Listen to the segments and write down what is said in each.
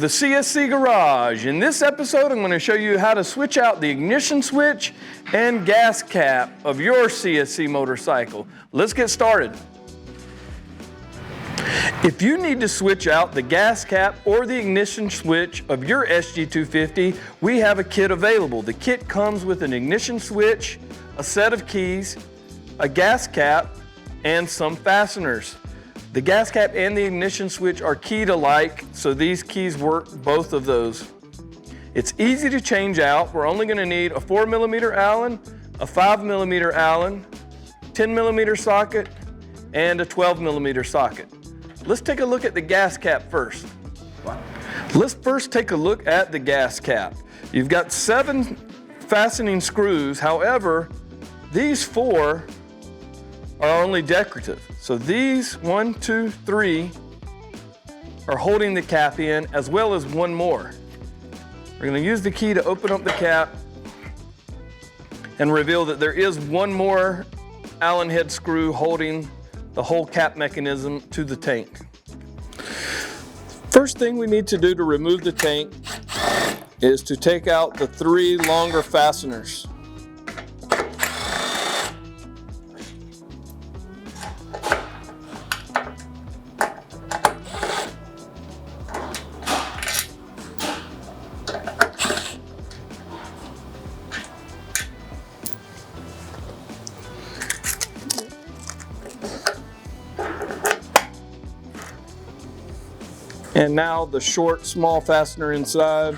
the CSC Garage. In this episode, I'm going to show you how to switch out the ignition switch and gas cap of your CSC motorcycle. Let's get started. If you need to switch out the gas cap or the ignition switch of your SG250, we have a kit available. The kit comes with an ignition switch, a set of keys, a gas cap, and some fasteners. The gas cap and the ignition switch are keyed alike, so these keys work both of those. It's easy to change out. We're only going to need a 4mm Allen, a 5mm Allen, 10mm socket, and a 12mm socket. Let's take a look at the gas cap first. Let's first take a look at the gas cap. You've got 7 fastening screws. However, these 4 are only decorative. So these 1, 2, 3 are holding the cap in, as well as one more. We're going to use the key to open up the cap and reveal that there is one more Allen head screw holding the whole cap mechanism to the tank. First thing we need to do to remove the tank is to take out the 3 longer fasteners. And now the short, small fastener inside.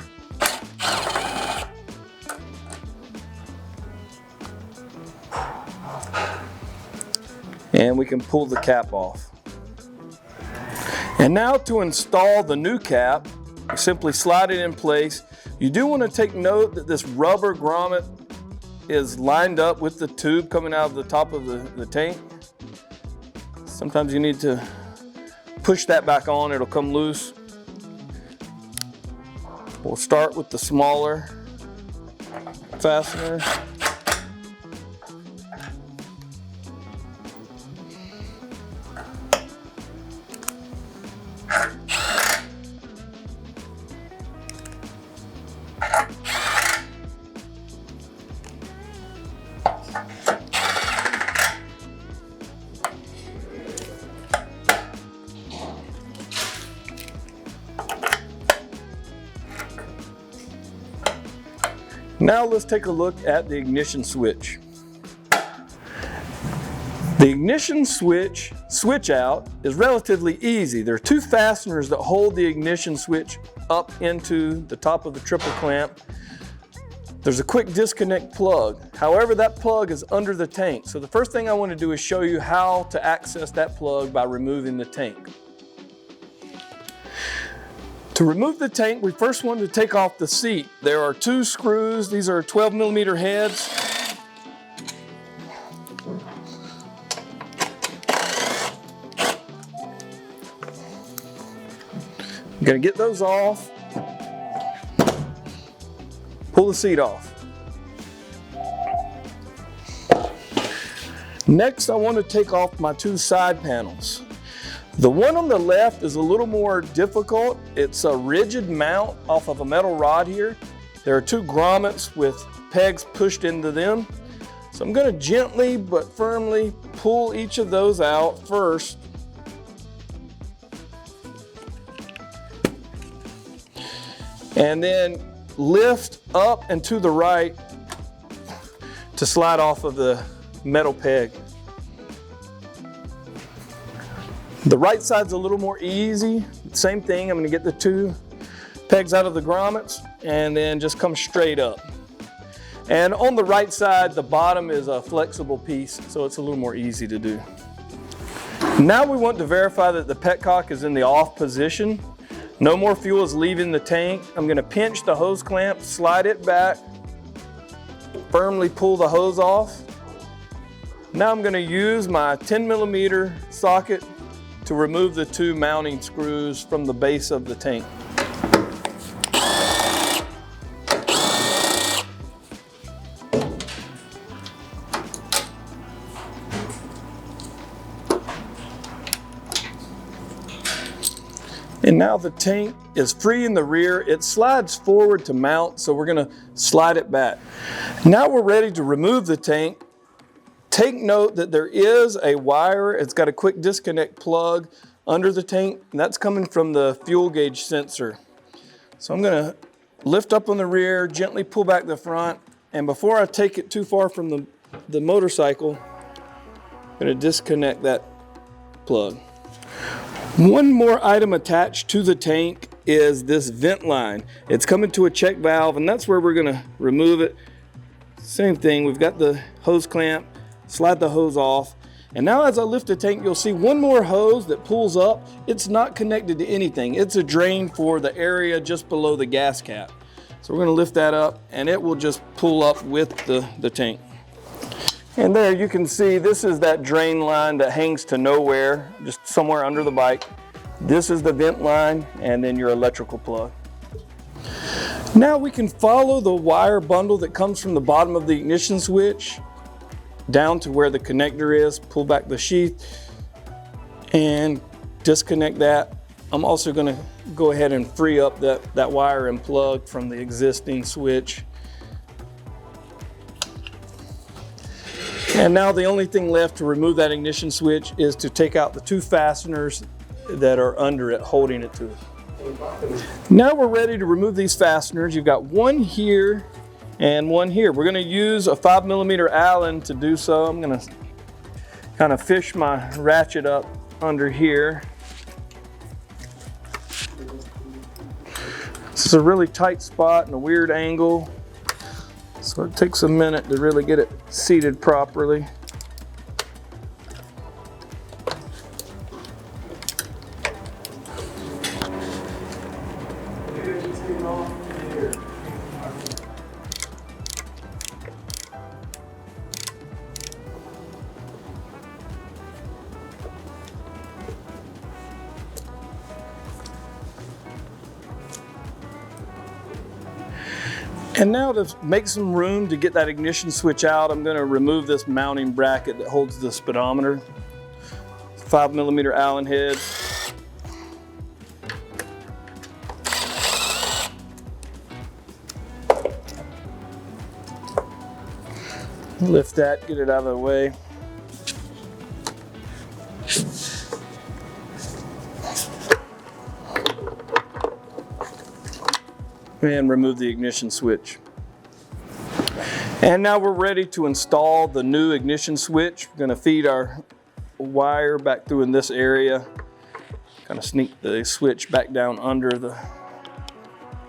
And we can pull the cap off. And now to install the new cap, you simply slide it in place. You do want to take note that this rubber grommet is lined up with the tube coming out of the top of the tank. Sometimes you need to push that back on, it'll come loose. We'll start with the smaller fastener. Now let's take a look at the ignition switch. The ignition switch out is relatively easy. There are 2 fasteners that hold the ignition switch up into the top of the triple clamp. There's a quick disconnect plug. However, that plug is under the tank. So the first thing I want to do is show you how to access that plug by removing the tank. To remove the tank, we first want to take off the seat. There are 2 screws. These are 12mm heads. I'm going to get those off. Pull the seat off. Next, I want to take off my 2 side panels. The one on the left is a little more difficult. It's a rigid mount off of a metal rod here. There are 2 grommets with pegs pushed into them. So I'm going to gently but firmly pull each of those out first. And then lift up and to the right to slide off of the metal peg. The right side's a little more easy. Same thing, I'm going to get the 2 pegs out of the grommets and then just come straight up. And on the right side, the bottom is a flexible piece, so it's a little more easy to do. Now we want to verify that the petcock is in the off position. No more fuel is leaving the tank. I'm going to pinch the hose clamp, slide it back, firmly pull the hose off. Now I'm going to use my 10mm socket to remove the 2 mounting screws from the base of the tank. And now the tank is free in the rear. It slides forward to mount, so we're gonna slide it back. Now we're ready to remove the tank. Take note that there is a wire. It's got a quick disconnect plug under the tank, and that's coming from the fuel gauge sensor. So I'm gonna lift up on the rear, gently pull back the front, and before I take it too far from the motorcycle, I'm gonna disconnect that plug. One more item attached to the tank is this vent line. It's coming to a check valve, and that's where we're gonna remove it. Same thing, we've got the hose clamp, slide the hose off. And now as I lift the tank, you'll see one more hose that pulls up. It's not connected to anything. It's a drain for the area just below the gas cap. So we're gonna lift that up and it will just pull up with the tank. And there you can see this is that drain line that hangs to nowhere, just somewhere under the bike. This is the vent line and then your electrical plug. Now we can follow the wire bundle that comes from the bottom of the ignition switch down to where the connector is, pull back the sheath and disconnect that. I'm also gonna go ahead and free up that wire and plug from the existing switch. And now the only thing left to remove that ignition switch is to take out the two fasteners that are under it, holding it to it. Now we're ready to remove these fasteners. You've got one here and one here. We're gonna use a 5mm Allen to do so. I'm gonna kind of fish my ratchet up under here. This is a really tight spot and a weird angle, so it takes a minute to really get it seated properly. And now to make some room to get that ignition switch out, I'm going to remove this mounting bracket that holds the speedometer. 5mm Allen head. Lift that, get it out of the way. And remove the ignition switch. And now we're ready to install the new ignition switch. We're going to feed our wire back through in this area. Kind of sneak the switch back down under the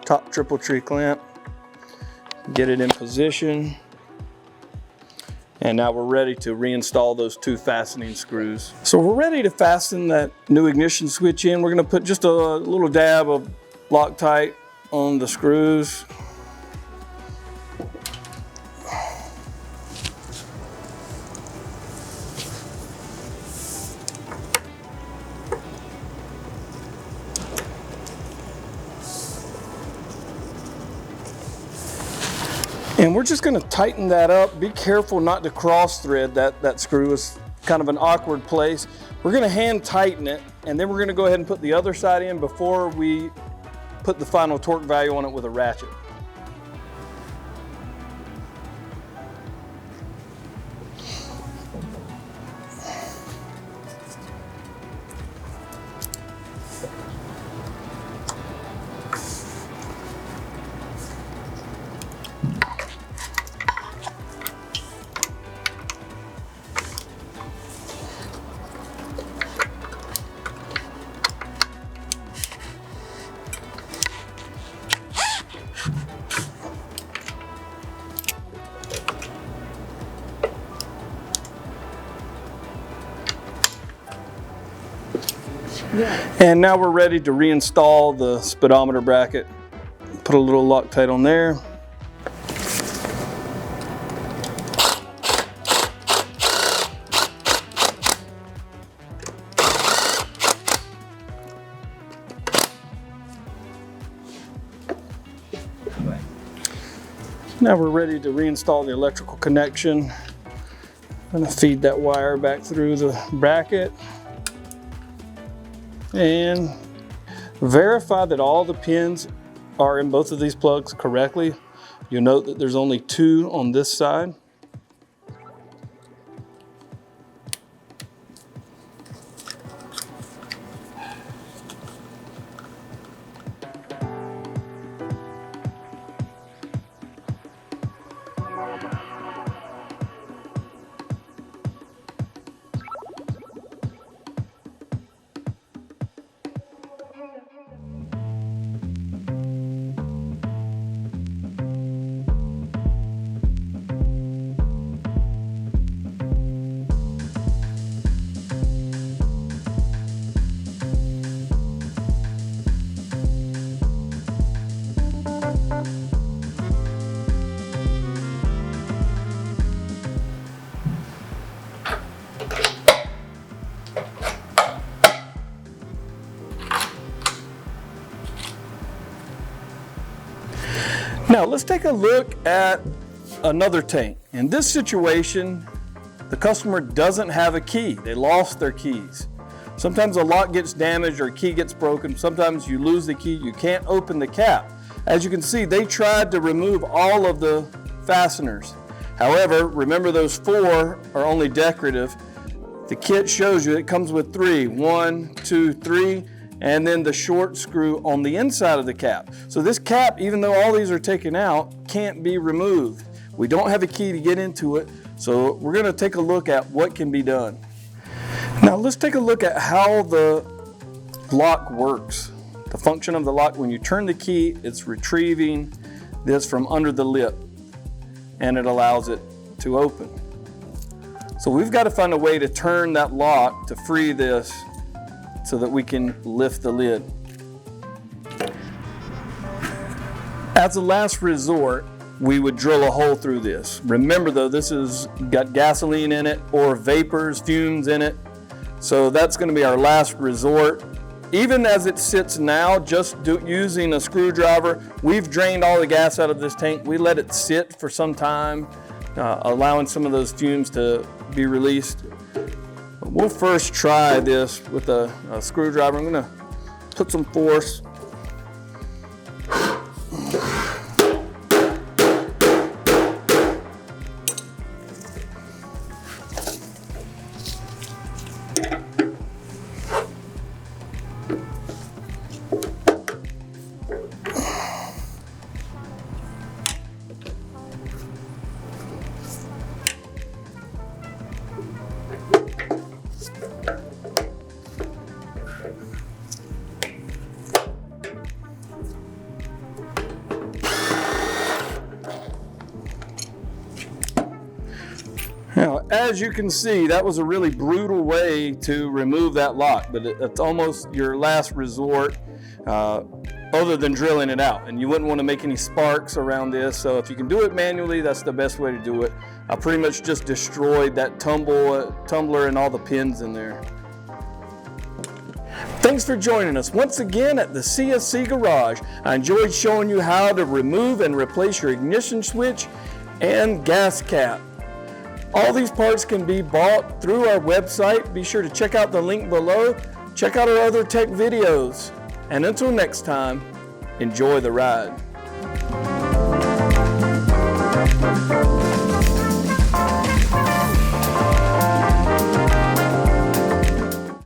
top triple tree clamp. Get it in position. And now we're ready to reinstall those two fastening screws. So we're ready to fasten that new ignition switch in. We're going to put just a little dab of Loctite on the screws. And we're just going to tighten that up. Be careful not to cross thread that screw. Is kind of an awkward place. We're going to hand tighten it, and then we're going to go ahead and put the other side in before we put the final torque value on it with a ratchet. And now we're ready to reinstall the speedometer bracket. Put a little Loctite on there. Now we're ready to reinstall the electrical connection. I'm going to feed that wire back through the bracket. And Verify that all the pins are in both of these plugs correctly. You'll note that there's only 2 on this side. Now let's take a look at another tank. In this situation, the customer doesn't have a key. They lost their keys. Sometimes a lock gets damaged or a key gets broken. Sometimes you lose the key, you can't open the cap. As you can see, they tried to remove all of the fasteners. However, remember those 4 are only decorative. The kit shows you it comes with 3, 1, 2, 3, and then the short screw on the inside of the cap. So this cap, even though all these are taken out, can't be removed. We don't have a key to get into it, so we're gonna take a look at what can be done. Now let's take a look at how the lock works. The function of the lock, when you turn the key, it's retrieving this from under the lip and it allows it to open. So we've got to find a way to turn that lock to free this so that we can lift the lid. As a last resort, we would drill a hole through this. Remember though, this has got gasoline in it or vapors, fumes in it. So that's going to be our last resort. Even as it sits now, just using a screwdriver, we've drained all the gas out of this tank. We let it sit for some time, allowing some of those fumes to be released. We'll first try this with a screwdriver. I'm going to put some force. Now, as you can see, that was a really brutal way to remove that lock, but it's almost your last resort other than drilling it out. And you wouldn't want to make any sparks around this, so if you can do it manually, that's the best way to do it. I pretty much just destroyed that tumbler and all the pins in there. Thanks for joining us once again at the CSC Garage. I enjoyed showing you how to remove and replace your ignition switch and gas cap. All these parts can be bought through our website. Be sure to check out the link below. Check out our other tech videos. And until next time, enjoy the ride.